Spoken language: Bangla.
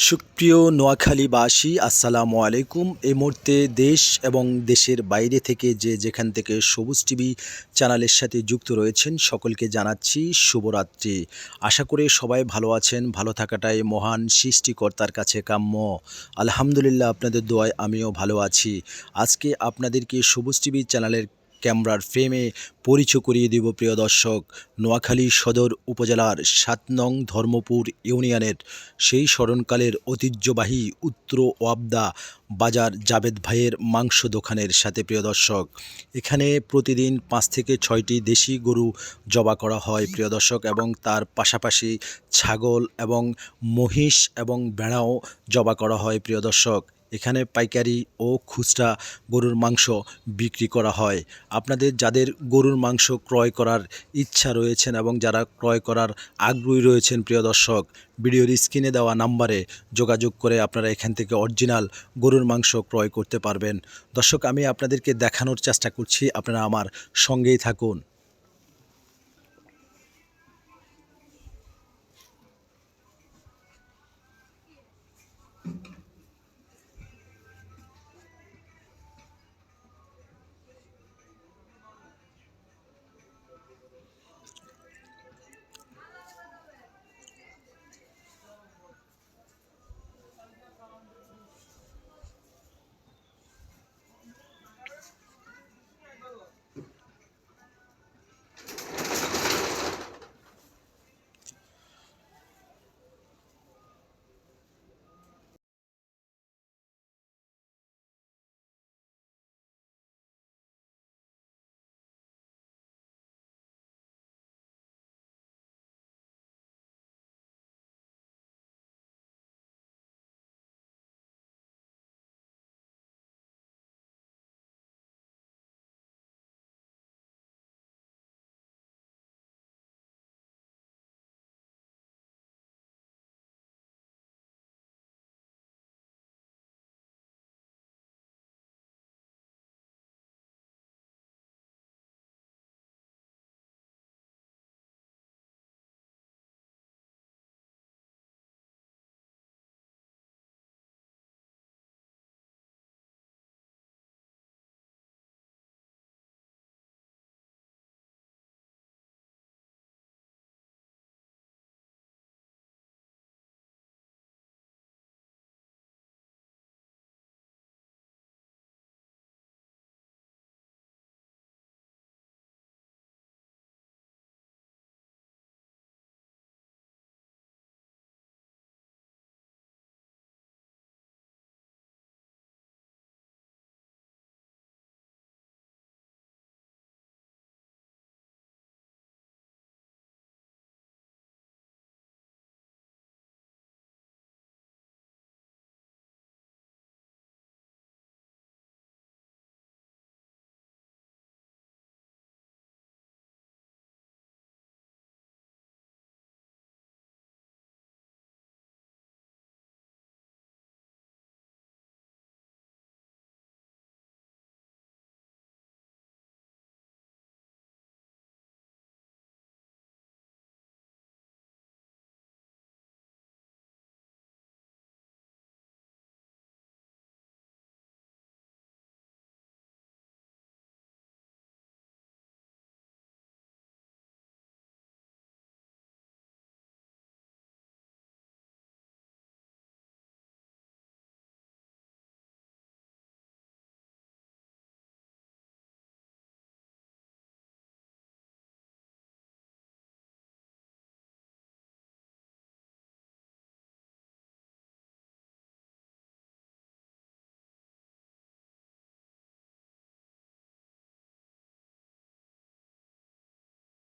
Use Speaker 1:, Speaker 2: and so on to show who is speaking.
Speaker 1: সুপ্রিয় নোয়াখালীবাসী আসসালামু আলাইকুম। এই মুহূর্তে দেশ এবং দেশের বাইরে থেকে যেখান থেকে সবুজ টিভি চ্যানেলের সাথে যুক্ত রয়েছেন সকলকে জানাচ্ছি শুভরাত্রি। আশা করি সবাই ভালো আছেন। ভালো থাকাটাই মহান সৃষ্টিকর্তার কাছে কাম্য। আলহামদুলিল্লাহ, আপনাদের দোয়ায় আমিও ভালো আছি। আজকে আপনাদেরকে সবুজ টিভি চ্যানেলের ক্যামেরার ফ্রেমে পরিচয় করিয়ে দেব প্রিয় দর্শক। নোয়াখালী সদর উপজেলার ৭ নং ধর্মপুর ইউনিয়নের সেই স্মরণকালের ঐতিহ্যবাহী উত্তর ওয়াবদা বাজার জাবেদ ভাইয়ের মাংস দোকানের সাথে প্রিয় দর্শক, এখানে প্রতিদিন ৫ থেকে ৬টি দেশি গরু জবাই করা হয় প্রিয় দর্শক, এবং তার পাশাপাশি ছাগল এবং মহিষ এবং ভেড়াও জবাই করা হয় প্রিয় দর্শক। এখানে পাইকারি ও খুচরা গরুর মাংস বিক্রি করা হয়। আপনাদের যাদের গরুর মাংস ক্রয় করার ইচ্ছা রয়েছেন এবং যারা ক্রয় করার আগ্রহী রয়েছেন প্রিয় দর্শক, ভিডিওর স্ক্রিনে দেওয়া নাম্বারে যোগাযোগ করে আপনারা এখান থেকে অরিজিনাল গরুর মাংস ক্রয় করতে পারবেন। দর্শক, আমি আপনাদেরকে দেখানোর চেষ্টা করছি, আপনারা আমার সঙ্গেই থাকুন।